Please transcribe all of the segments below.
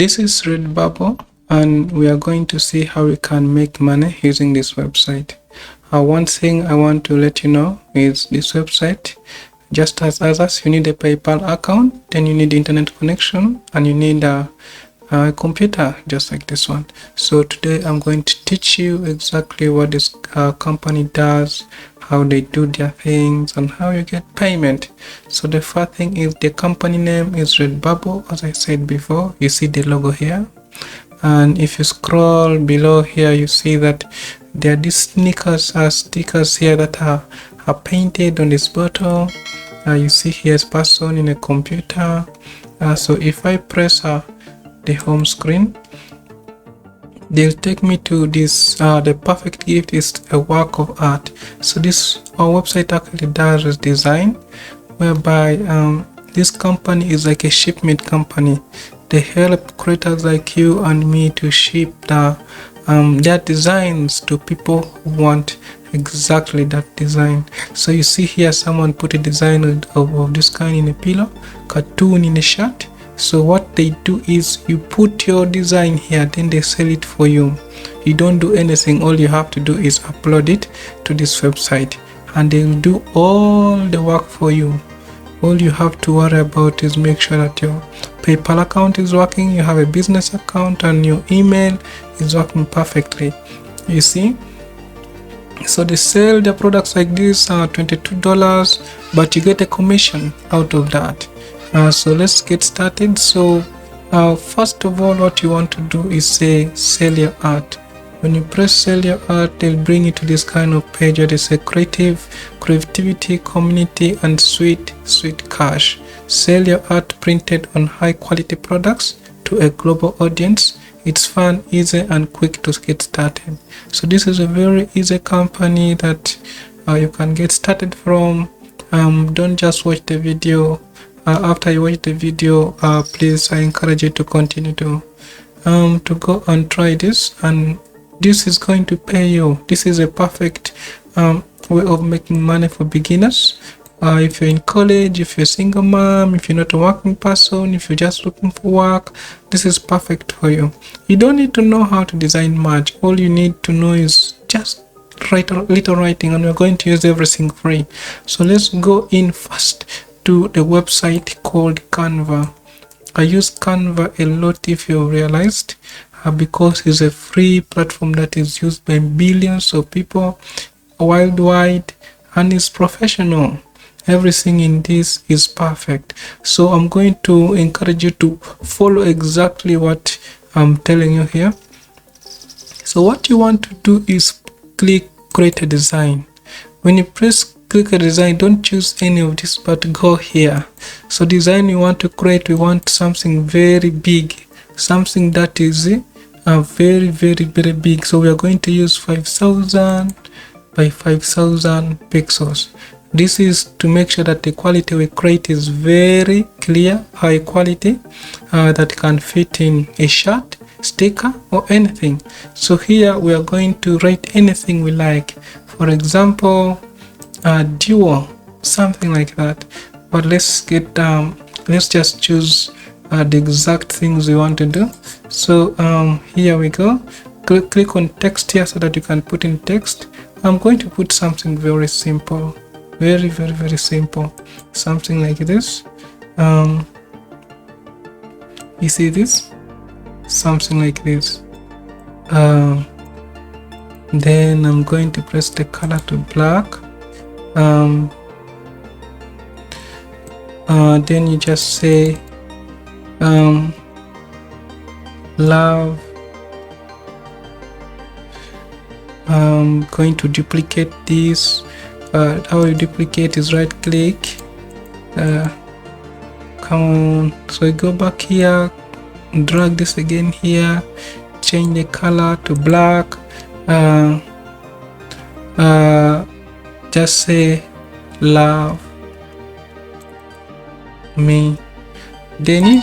This is Redbubble, and we are going to see how we can make money using this website. One thing I want to let you know is this website, just as others, you need a PayPal account, then you need internet connection, and you need a computer just like this one. So today I'm going to teach you exactly what this company does, how they do their things, and how you get payment. So the first thing is the company name is Redbubble. As I said before, you see the logo here, and if you scroll below here, you see that there are these stickers here that are painted on this bottle. You see here's person in a computer. So if I press the home screen, they'll take me to this. The perfect gift is a work of art. So this our website actually does is design, whereby this company is like a shipment company. They help creators like you and me to ship their designs to people who want exactly that design. So you see here someone put a design of this kind in a pillow, cartoon in a shirt. So what they do is you put your design here, then they sell it for you. You don't do anything. All you have to do is upload it to this website, and they'll do all the work for you. All you have to worry about is make sure that your PayPal account is working, you have a business account, and your email is working perfectly. You see? So they sell their products like this, $22, but you get a commission out of that. So let's get started. So first of all, what you want to do is say sell your art. When you press sell your art, they'll bring you to this kind of page where they say creativity, community, and sweet cash. Sell your art printed on high quality products to a global audience. It's fun, easy, and quick to get started. So this is a very easy company that you can get started from. Don't just watch the video. After you watch the video, please, I encourage you to continue to go and try this, and this is going to pay you. This is a perfect way of making money for beginners. If you're in college, if you're a single mom, if you're not a working person, if you're just looking for work, this is perfect for you. You don't need to know how to design much. All you need to know is just write a little writing, and we're going to use everything free. So let's go in first to the website called Canva. I use Canva a lot, if you realized, because it's a free platform that is used by billions of people worldwide, and it's professional. Everything in this is perfect. So I'm going to encourage you to follow exactly what I'm telling you here. So what you want to do is click create a design. When you press click a design, don't choose any of this, but go here. So design you want to create, we want something very big, something that is very big. So we are going to use 5,000 by 5,000 pixels. This is to make sure that the quality we create is very clear, high quality, that can fit in a shirt, sticker, or anything. So here we are going to write anything we like. For example, duo, something like that. But let's just choose the exact things we want to do. So here we go. Click on text here so that you can put in text. I'm going to put something very simple, very simple, something like this. You see this, something like this. Then I'm going to press the color to black. Then you just say love. I'm going to duplicate this. How you duplicate is right click. Come on. So you go back here, drag this again here, change the color to black. Just say love me. Then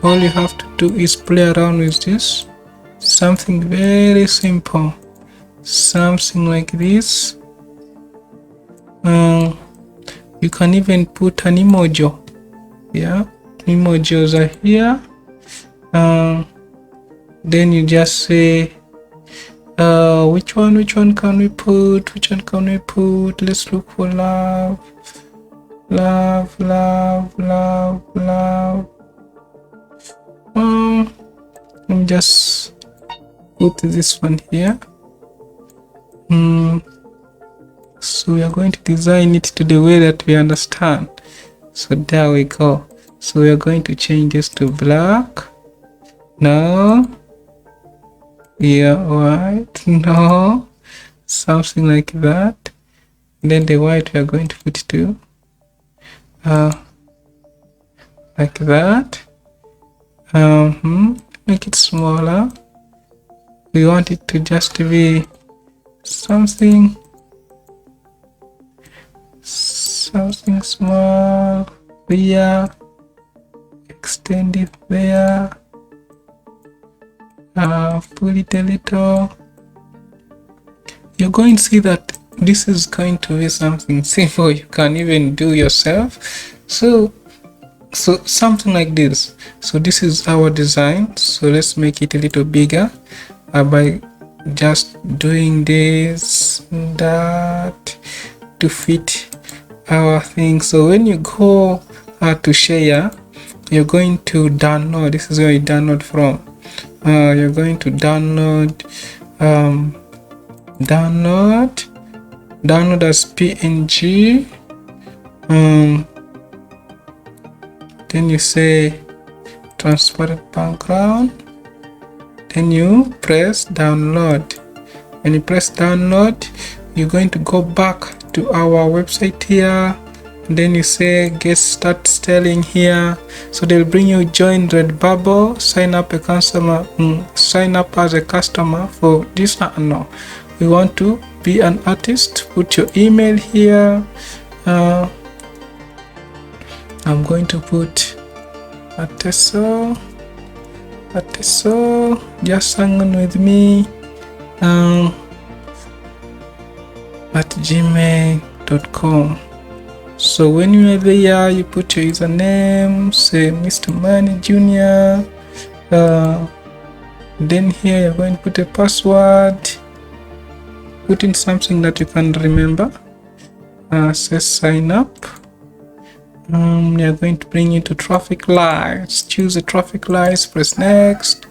all you have to do is play around with this. Something very simple, something like this. You can even put an emoji. Yeah, emojis are here. Then you just say which one can we put, let's look for love. Let me just put this one here. So we are going to design it to the way that we understand. So there we go. So we are going to change this to black. No. Yeah, white. No. Something like that. And then the white we are going to put to like that. Make it smaller. We want it to just be something small there, extend it there, pull it a little. You're going to see that this is going to be something simple you can even do yourself. So something like this. So this is our design. So let's make it a little bigger by just doing this, that, to fit our thing. So when you go to share, you're going to download. This is where you download from. You're going to download as PNG. Then you say transparent background. Then you press download. When you press download, you're going to go back to our website here. And then you say get start selling here. So they'll bring you join Redbubble, sign up a customer, sign up as a customer for this. No, we want to be an artist. Put your email here. I'm going to put Ateso. Just hang on with me. At gmail.com. So when you are there, you put your username, say Mr. Money Junior. Then here you're going to put a password. Put in something that you can remember. Say sign up. They're going to bring you to traffic lights. Choose the traffic lights, press next.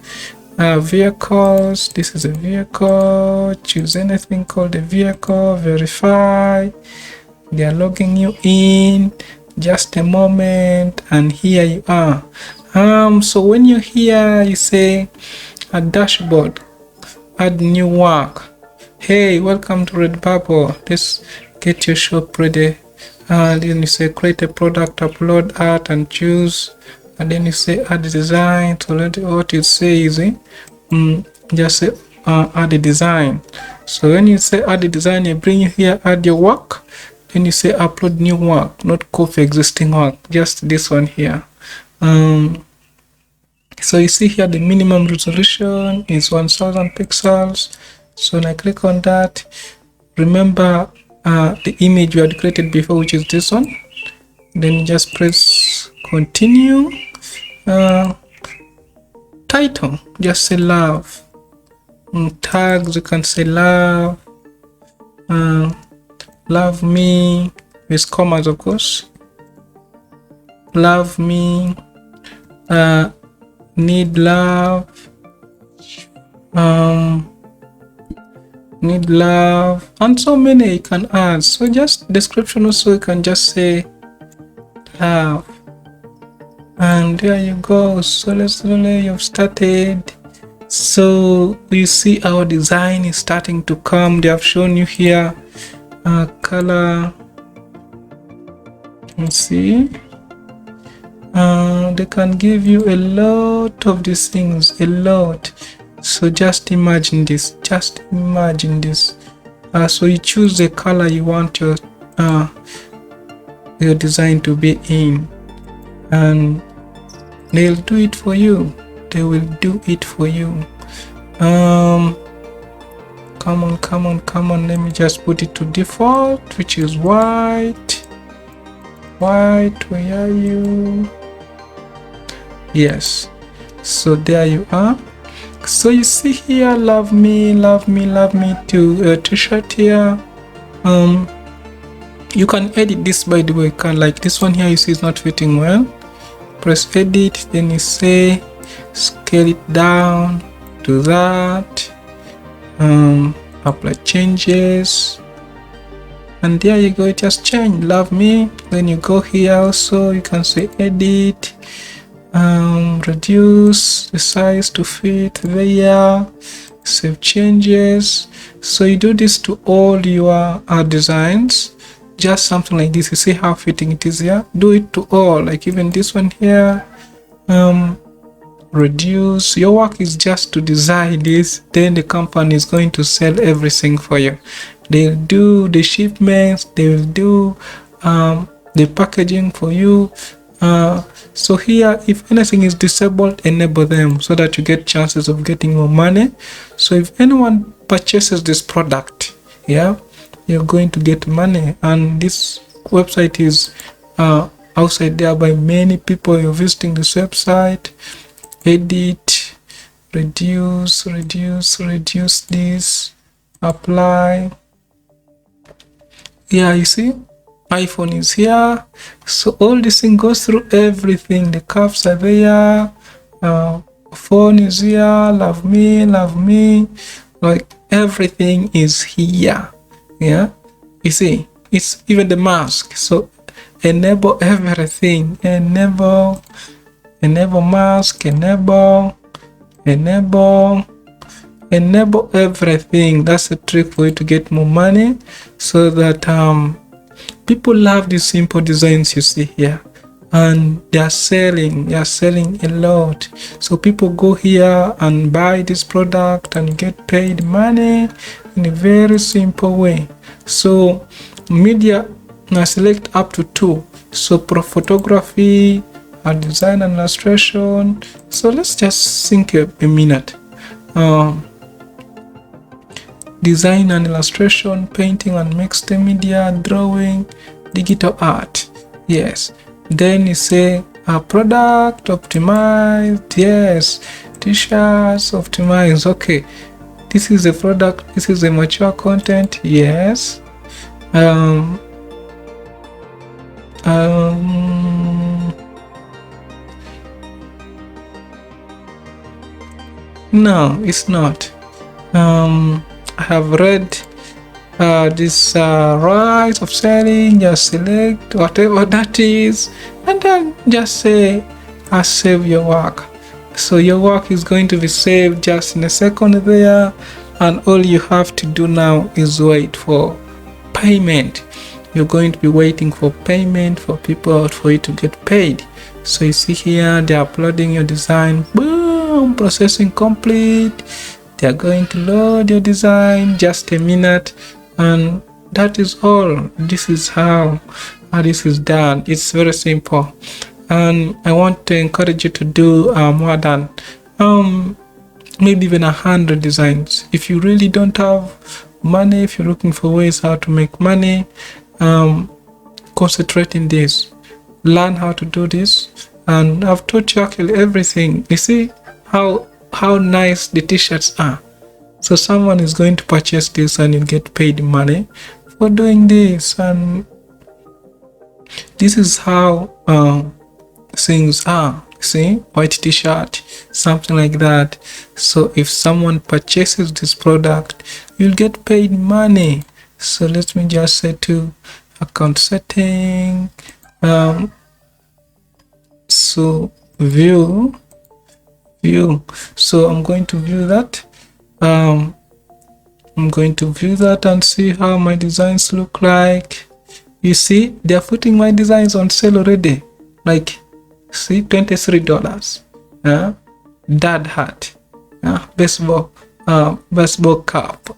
Vehicles, this is a vehicle. Choose anything called a vehicle, verify. They are logging you in. Just a moment, and here you are. So when you're here, you say a dashboard, add new work. Hey, welcome to Redbubble. Let's get your shop ready. And then you say create a product, upload art, and choose. And then you say add design. So what you say is just say add a design. So when you say add a design, you bring you here, add your work. Then you say upload new work, not copy existing work, just this one here. So you see here the minimum resolution is 1000 pixels. So when I click on that, remember the image we had created before, which is this one. Then you just press continue. Title, just say love. Tags, you can say love. Love me with commas, of course. Love me. Need love. Need love, and so many you can add. So just description also, you can just say love, and there you go. So slowly you've started. So you see our design is starting to come. They have shown you here color. You see, they can give you a lot of these things, a lot. So just imagine this, so you choose the color you want your design to be in, and they'll do it for you. They will do it for you. Come on, let me just put it to default, which is white. Where are you? Yes. So there you are. So you see here, love me, love me, love me to a t-shirt here. You can edit this, by the way. You can, like this one here, you see it's not fitting well. Press edit, then you say scale it down to that. Apply changes, and there you go, it just changed. Love me. Then you go here also, you can say edit, reduce the size to fit there, save changes. So you do this to all your designs, just something like this. You see how fitting it is here. Do it to all, like even this one here. Reduce. Your work is just to design this, then the company is going to sell everything for you. They'll do the shipments, they will do the packaging for you. So here, if anything is disabled, enable them so that you get chances of getting more money. So if anyone purchases this product, yeah, you're going to get money. And this website is outside there by many people. You're visiting this website. Edit, reduce this, apply. Yeah, you see, iPhone is here. So all this thing goes through everything. The cuffs are there. Phone is here. Love me. Like everything is here. Yeah, you see, it's even the mask. So enable everything. Enable mask, enable everything. That's a trick for you to get more money, so that people love these simple designs you see here, and they are selling a lot. So people go here and buy this product and get paid money in a very simple way. So media, I select up to 2. So photography, design and illustration. So let's just think a minute. Design and illustration, painting and mixed media, drawing, digital art. Yes. Then you say product optimized. Yes. T-shirts optimized. Okay. This is a product. This is a mature content. Yes. No, it's not. I have read this right of selling. Just select whatever that is, and then just say save your work. So your work is going to be saved just in a second there, and all you have to do now is wait for payment. You're going to be waiting for payment for people, for you to get paid. So you see here, they're uploading your design. Boom, processing complete. They're going to load your design, just a minute, and that is all. This is how this is done. It's very simple, and I want to encourage you to do more than maybe even 100 designs. If you really don't have money, if you're looking for ways how to make money, concentrate in this, learn how to do this, and I've taught you actually everything. You see how nice the t-shirts are. So someone is going to purchase this and you'll get paid money for doing this, and this is how things are. See, white t-shirt, something like that. So if someone purchases this product, you'll get paid money. So let me just say to account setting, so view. So I'm going to view that. I'm going to view that and see how my designs look like. You see, they're putting my designs on sale already. Like, see, $23. Dad hat, baseball cap,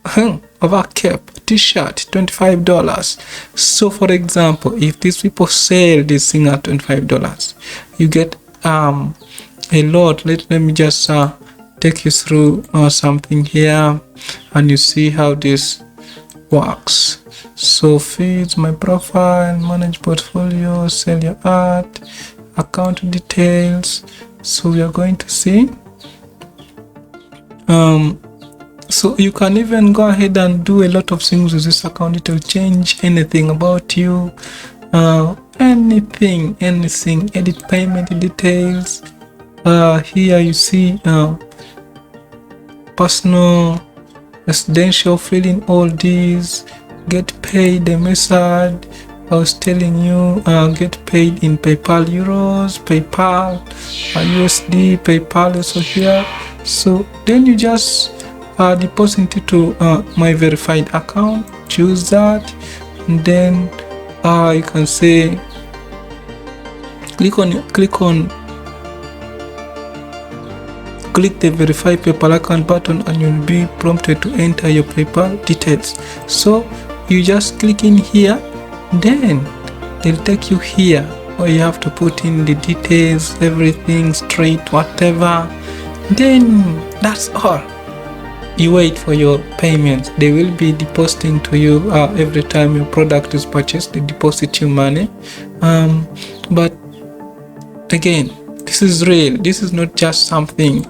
over cap, t-shirt, $25. So for example, if these people sell this thing at $25, you get a lot. Let me just take you through something here, and you see how this works. So feeds, my profile, manage portfolio, sell your art, account details. So we are going to see. So you can even go ahead and do a lot of things with this account. It will change anything about you, anything, edit payment details. Here you see personal, residential, filling all these, get paid, the method I was telling you, get paid in PayPal euros, PayPal USD, PayPal also here. So then you just deposit it to my verified account, choose that, and then you can say click the verify PayPal account button, and you'll be prompted to enter your PayPal details. So you just click in here, then they'll take you here where you have to put in the details, everything straight, whatever. Then that's all. You wait for your payments. They will be depositing to you every time your product is purchased. They deposit you money. But again, this is real. This is not just something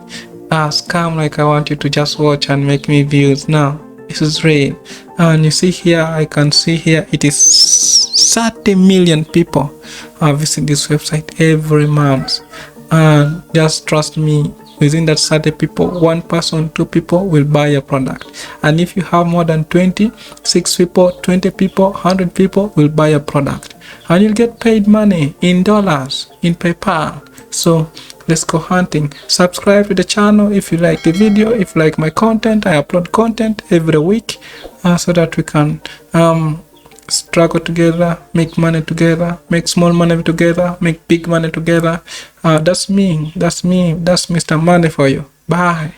scam like I want you to just watch and make me views. No, this is real. And you see here, I can see here it is 30 million people visit this website every month. And just trust me, within that 30 people, 1 person, 2 people will buy a product. And if you have more than 20, 6 people, 20 people, 100 people will buy a product. And you'll get paid money in dollars, in PayPal. So let's go hunting. Subscribe to the channel if you like the video. If you like my content, I upload content every week so that we can struggle together, make money together, make small money together, make big money together. That's me. That's Mr. Money for you. Bye.